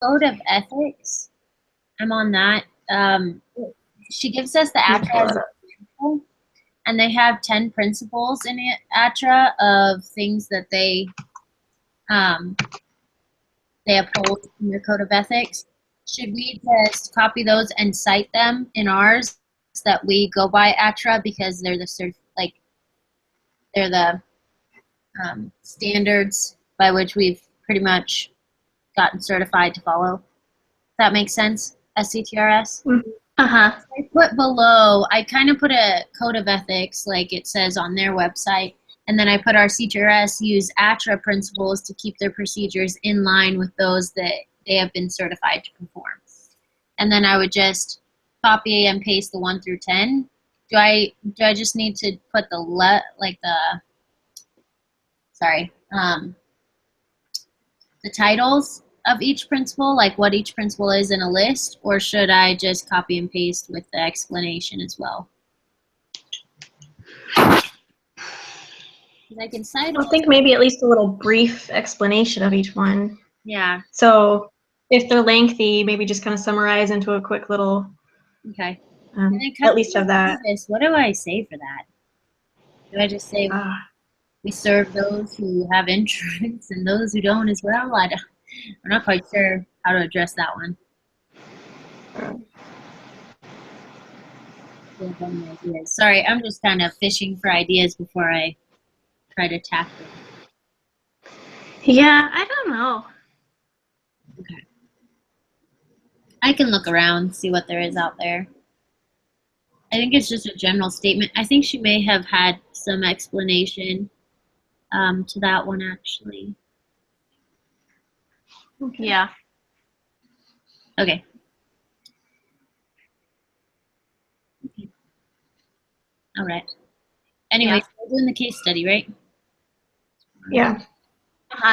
Code of Ethics. I'm on that. She gives us the ATRA as an example, and they have 10 principles in it, ATRA, of things that um, they uphold in their Code of Ethics. Should we just copy those and cite them in ours that we go by ATRA because they're the standards by which we've pretty much gotten certified to follow? If that makes sense? SCTRS? Uh-huh. I put below, I kind of put a code of ethics like it says on their website, and then I put our CTRS use ATRA principles to keep their procedures in line with those that they have been certified to perform. And then I would just copy and paste the 1 through 10. Do I just need to put the titles of each principle, like what each principle is in a list, or should I just copy and paste with the explanation as well? I can cite I think maybe at least a little brief explanation of each one. Yeah. So if they're lengthy, maybe just kind of summarize into a quick little. Okay. At least have that. What do I say for that? Do I just say we serve those who have insurance and those who don't as well? I'm not quite sure how to address that one. Sorry, I'm just kind of fishing for ideas before I try to tackle it. Yeah, I don't know. Okay. I can look around, see what there is out there. I think it's just a general statement. I think she may have had some explanation to that one, actually. Okay. Yeah. Okay. All right. Anyway, Yeah. we're doing the case study, right? Yeah.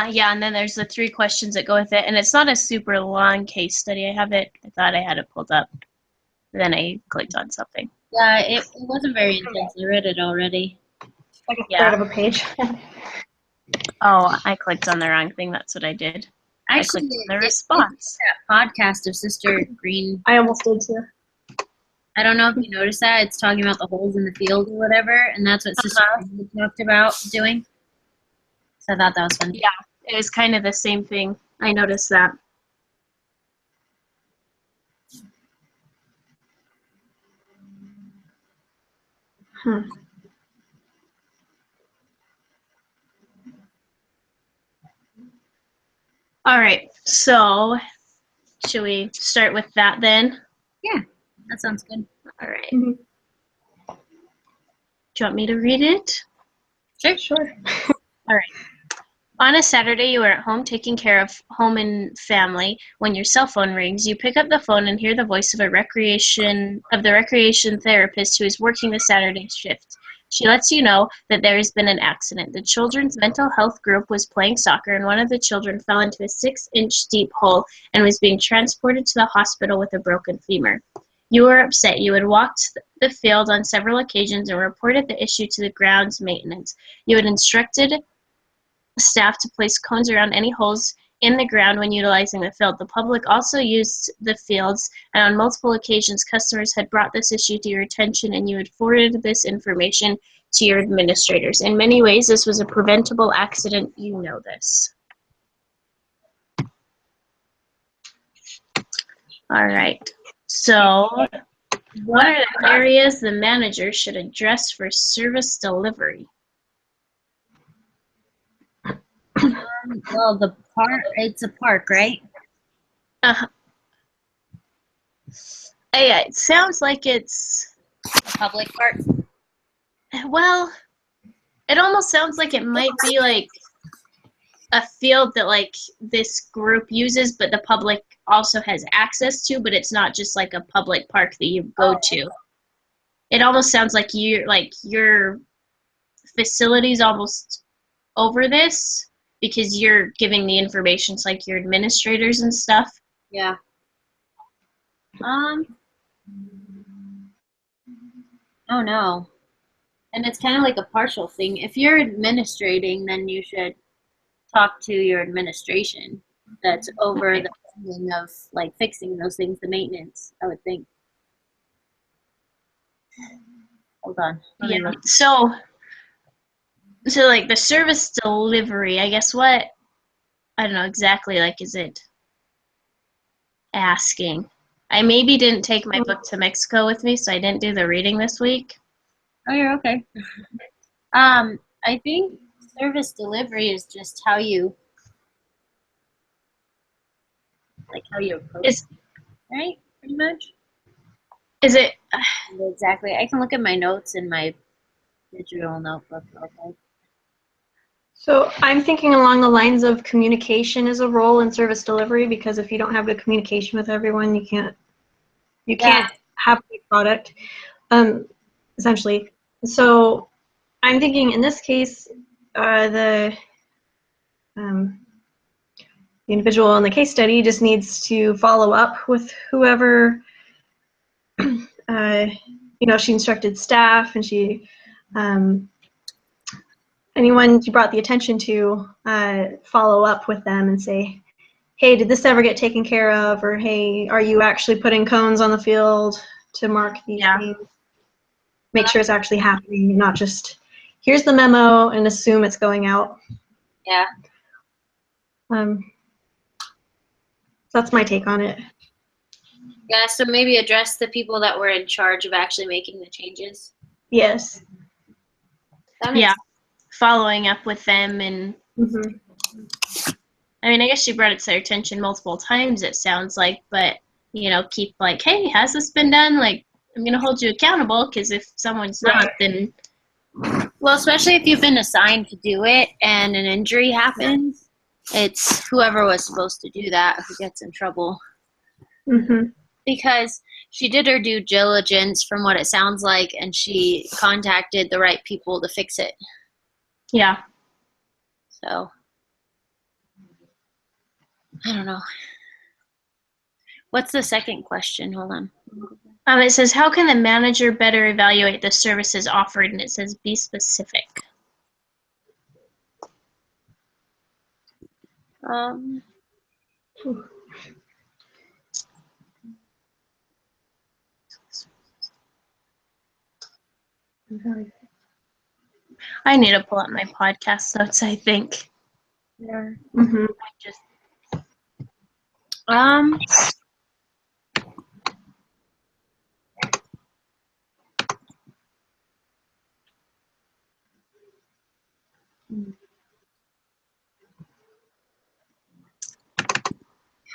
Yeah, and then there's the 3 questions that go with it, and it's not a super long case study. I thought I had it pulled up. Then I clicked on something. Yeah, it wasn't very intense. I read it already. Like a third of a page. Oh, I clicked on the wrong thing. That's what I did. Actually, I clicked on the response. That podcast of Sister Green. I almost did too. I don't know if you noticed that. It's talking about the holes in the field or whatever, and that's what Sister Green talked about doing. So I thought that was fun. Yeah, it was kind of the same thing. I noticed that. All right, so should we start with that then? Yeah, that sounds good. All right. Mm-hmm. Do you want me to read it? Sure. All right. On a Saturday, you are at home taking care of home and family when your cell phone rings. You pick up the phone and hear the voice of the recreation therapist who is working the Saturday shift. She lets you know that there has been an accident. The children's mental health group was playing soccer, and one of the children fell into a 6-inch deep hole and was being transported to the hospital with a broken femur. You were upset. You had walked the field on several occasions and reported the issue to the grounds maintenance. You had instructed staff to place cones around any holes in the ground when utilizing the field. The public also used the fields, and on multiple occasions, customers had brought this issue to your attention, and you had forwarded this information to your administrators. In many ways, this was a preventable accident. You know this. All right. So, what are the areas the manager should address for service delivery? Well, the park, it's a park, right? Yeah, it sounds like it's a public park. Well, it almost sounds like it might be like a field that like this group uses, but the public also has access to, but it's not just like a public park that you go to. It almost sounds like your facility's almost over this because you're giving the information to like your administrators and stuff. Yeah. Oh no. And it's kind of like a partial thing. If you're administrating, then you should talk to your administration that's over the understanding of like fixing those things, the maintenance, I would think. Hold on. Let me Yeah. look. So like the service delivery, I guess what I don't know exactly, like, is it asking? I maybe didn't take my book to Mexico with me, so I didn't do the reading this week. Oh, you're okay. I think service delivery is just how you approach Is it, right? Pretty much. is it Exactly. I can look at my notes in my digital notebook. Okay. So I'm thinking along the lines of communication as a role in service delivery, because if you don't have good communication with everyone, you can't Yeah. have a good product, essentially. So I'm thinking in this case, um, the individual in the case study just needs to follow up with whoever, she instructed staff, and anyone she brought the attention to, follow up with them and say, hey, did this ever get taken care of? Or, hey, are you actually putting cones on the field to mark these things? Make sure it's actually happening, not just, here's the memo and assume it's going out. Yeah. So that's my take on it. Yeah. So maybe address the people that were in charge of actually making the changes. Yes. That makes following up with them? And Mm-hmm. I mean, I guess she brought it to their attention multiple times, it sounds like, but keep like, hey, has this been done? Like, I'm gonna hold you accountable, because if someone's not, then Well, especially if you've been assigned to do it and an injury happens, it's whoever was supposed to do that who gets in trouble. Mm-hmm. Because she did her due diligence from what it sounds like, and she contacted the right people to fix it. yeah. So, I don't know. What's the second question? Hold on. It says, how can the manager better evaluate the services offered? And it says, be specific. Um, I need to pull up my podcast notes, I think. yeah. Mm-hmm. Um,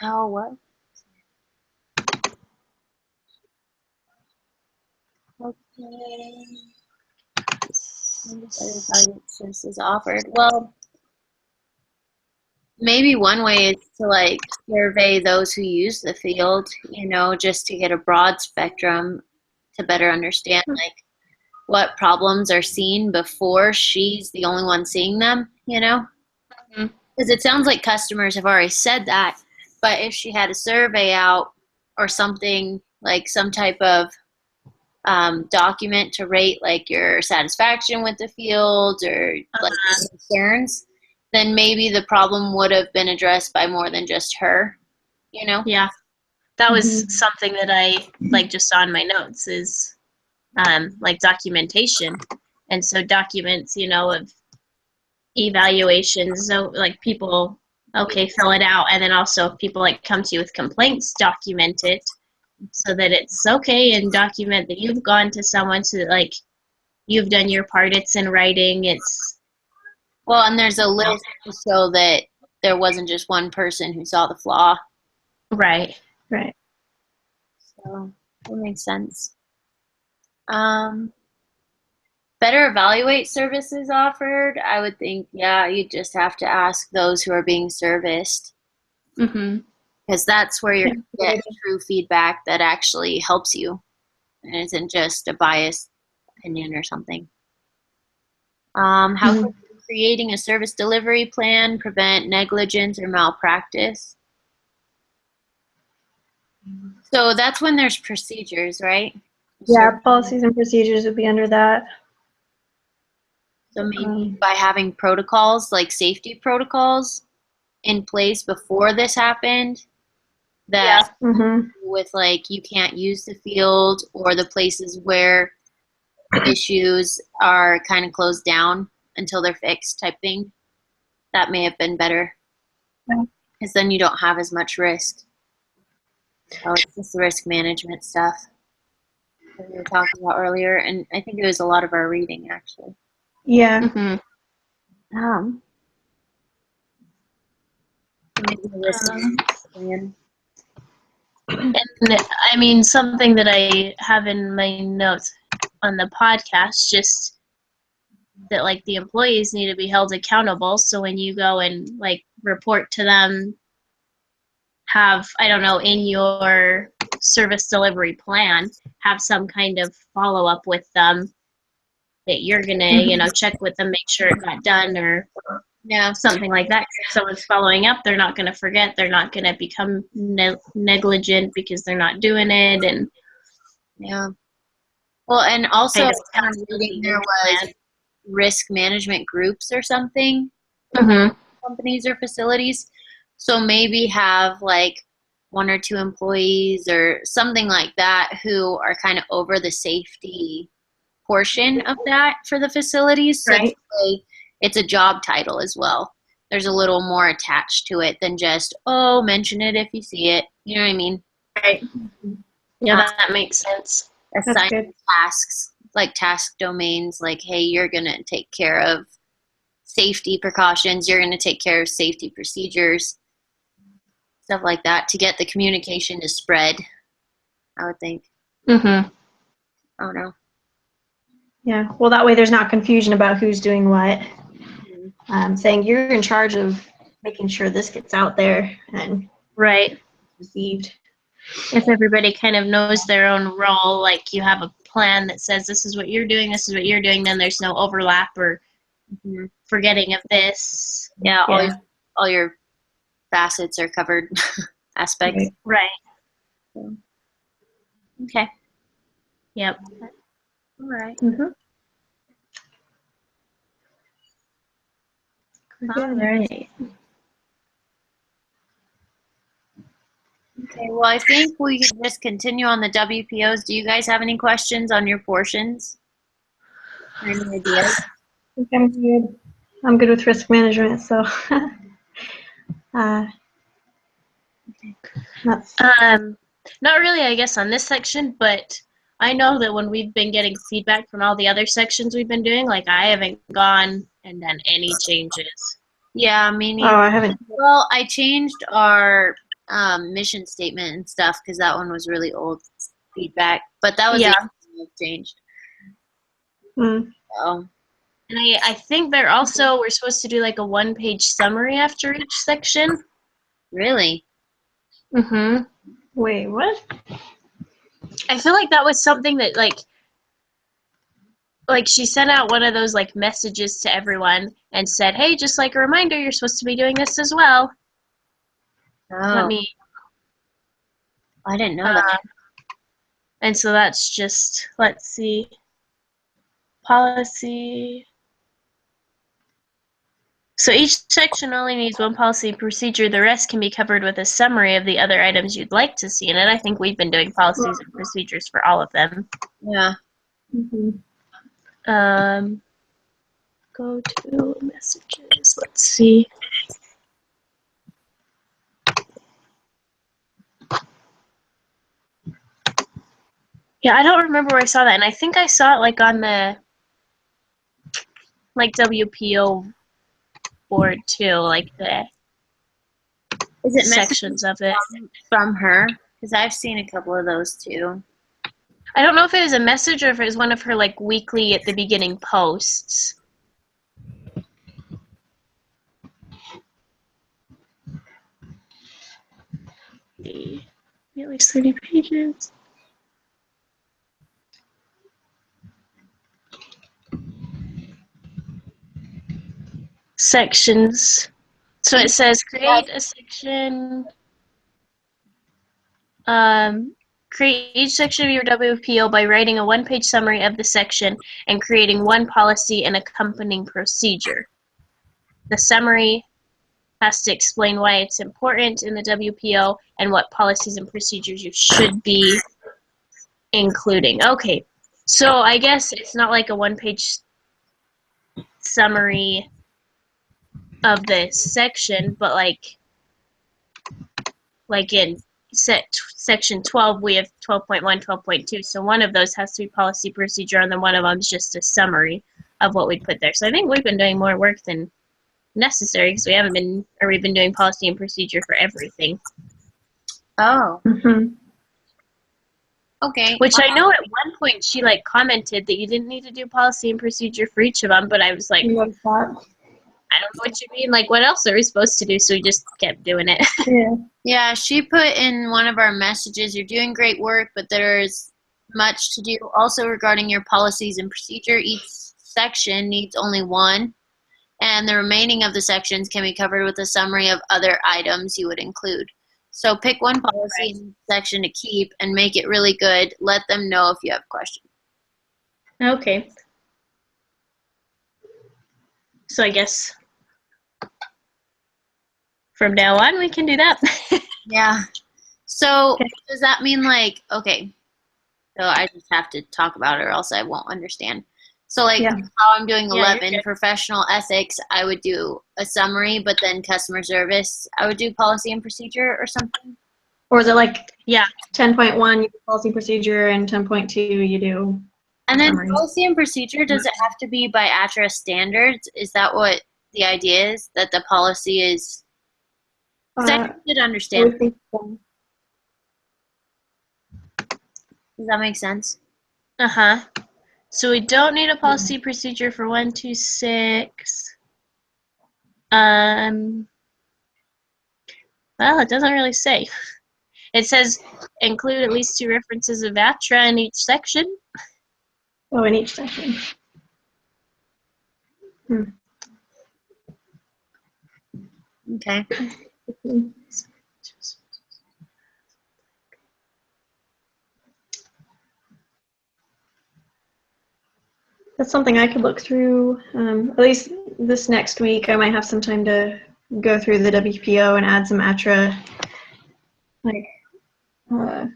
how, what? Okay. Services offered. Well, maybe one way is to like survey those who use the field, just to get a broad spectrum to better understand like what problems are seen before she's the only one seeing them, Mhm. Because it sounds like customers have already said that, but if she had a survey out or something like some type of document to rate like your satisfaction with the field or like concerns, then maybe the problem would have been addressed by more than just her, Yeah. That was Mm-hmm. something that I just saw in my notes is like documentation. And so documents, of evaluations, so like people, okay, fill it out. And then also if people like come to you with complaints, document it so that it's okay, and document that you've gone to someone, so that like you've done your part, it's in writing, it's Well, and there's a list to show that there wasn't just one person who saw the flaw. right. So that makes sense. Better evaluate services offered. I would think, yeah, you just have to ask those who are being serviced, Mm-hmm. because that's where you're going to get true feedback that actually helps you and isn't just a biased opinion or something. How can creating a service delivery plan prevent negligence or malpractice? So that's when there's procedures, right? Yeah, policies and procedures would be under that. So maybe by having protocols, like safety protocols in place before this happened, that Mm-hmm. with like you can't use the field or the places where issues are kind of closed down until they're fixed type thing. That may have been better because then you don't have as much risk. So it's just risk management stuff that we were talking about earlier, and I think it was a lot of our reading actually. Yeah. Mm-hmm. Maybe the risk plan. And I mean, something that I have in my notes on the podcast, just that like the employees need to be held accountable. So when you go and like report to them, have, I don't know, in your service delivery plan, have some kind of follow up with them that you're gonna, you know, check with them, make sure it got done or Yeah. something like that. If someone's following up, they're not going to forget. They're not going to become negligent because they're not doing it. And Yeah. Well, and also kind of kind of reading there was risk management groups or something, Mm-hmm. companies or facilities. So maybe have like one or two employees or something like that who are kind of over the safety portion of that for the facilities. So Right. it's a job title as well. There's a little more attached to it than just, oh, mention it if you see it. You know what I mean? Right. Yeah, that makes sense. That's Assign good. tasks, like task domains, like, hey, you're going to take care of safety precautions, you're going to take care of safety procedures, stuff like that to get the communication to spread, I would think. Mm-hmm. I don't know. Yeah. Well, that way there's not confusion about who's doing what. Saying you're in charge of making sure this gets out there and Right. received. If everybody kind of knows their own role, like you have a plan that says this is what you're doing, this is what you're doing, then there's no overlap or forgetting of this. Yeah, Yeah. all your facets are covered, aspects. Right. Right. Okay. Yep. All right. Mm-hmm. All right. Okay, well, I think we could just continue on the WPOs. Do you guys have any questions on your portions? Or any ideas? I think I'm good. I'm good with risk management, so that's Not really, I guess, on this section, but I know that when we've been getting feedback from all the other sections we've been doing, like I haven't gone and done any changes. Yeah, me oh, neither. I haven't. Well, I changed our mission statement and stuff because that one was really old feedback. But that was the Yeah. only thing I've changed. Mm. So, And I think they're also, we're supposed to do like a 1-page summary after each section. really? Mm-hmm. Wait, what? I feel like that was something that like she sent out one of those like messages to everyone and said, hey, just like a reminder, you're supposed to be doing this as well. Let Oh, me, I didn't know that. and so that's just, let's see, policy. So each section only needs one policy procedure. The rest can be covered with a summary of the other items you'd like to see in it. I think we've been doing policies and procedures for all of them. Yeah. Mm-hmm. Go to messages. Let's see. Yeah, I don't remember where I saw that, and I think I saw it like on the like WPO board too, like the Is it sections of it. from her? Because I've seen a couple of those too. I don't know if it was a message or if it was one of her like weekly at the beginning posts. At least 30 pages. Sections. So it says create a section. Create each section of your WPO by writing a 1-page summary of the section and creating one policy and accompanying procedure. The summary has to explain why it's important in the WPO and what policies and procedures you should be including. Okay, so I guess it's not like a one-page summary of the section, but like in section 12, we have 12.1, 12.2. So one of those has to be policy procedure, and then one of them is just a summary of what we put there. So I think we've been doing more work than necessary because we've been doing policy and procedure for everything. Oh, Mm-hmm. okay. Which I know at one point she commented that you didn't need to do policy and procedure for each of them, but I was like, Love that. I don't know what you mean. Like, what else are we supposed to do? So we just kept doing it. Yeah. Yeah, she put in one of our messages, you're doing great work, but there's much to do. Also regarding your policies and procedure, each section needs only one, and the remaining of the sections can be covered with a summary of other items you would include. So pick one policy in each section to keep and make it really good. Let them know if you have questions. Okay. So I guess from now on we can do that. Yeah. So Okay. does that mean okay, so I just have to talk about it or else I won't understand. So Yeah. how I'm doing Yeah, you're 11, good. professional ethics, I would do a summary, but then customer service, I would do policy and procedure or something. Or is it Yeah. 10.1 you do policy procedure and 10.2 you do And then summary? policy and procedure, does it have to be by ATRA standards? Is that what the idea is? That the policy is, because I did I understand. would think so. Does that make sense? Uh-huh. So we don't need a policy procedure for 126. Well, it doesn't really say. It says include at least 2 references of ATRA in each section. Oh, in each section. Okay. That's something I could look through. At least this next week, I might have some time to go through the WPO and add some ATRA, uh,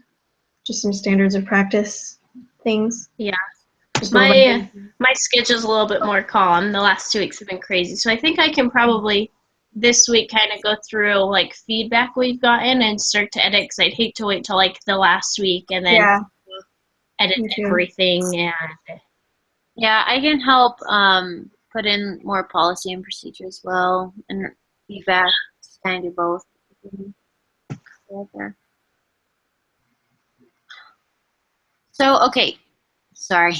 just some standards of practice things. Yeah. Just more like My schedule's a little bit more calm. The last 2 weeks have been crazy. So I think I can probably this week kind of go through feedback we've gotten and start to edit, because I'd hate to wait till the last week and then edit me too. everything. And Yeah, I can help put in more policy and procedure as well, and feedback. Just kind of do both. Right there. So, okay, sorry.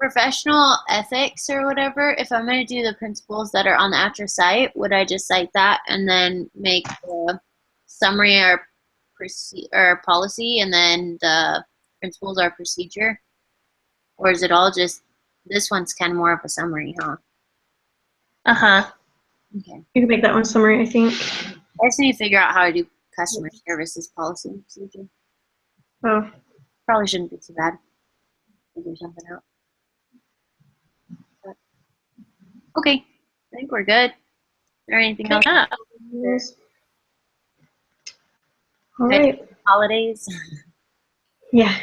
Professional ethics or whatever, if I'm going to do the principles that are on the ATRA site, would I just cite that and then make the summary or policy and then the principles or procedure? Or is it all just, this one's kind of more of a summary, huh? uh-huh. Okay. You can make that one summary, I think. I just need to figure out how to do customer services policy and procedure. Oh, Probably shouldn't be too bad. Figure something out. But, okay, I think we're good. Is there anything else? Yeah. all right. Holidays. Yeah.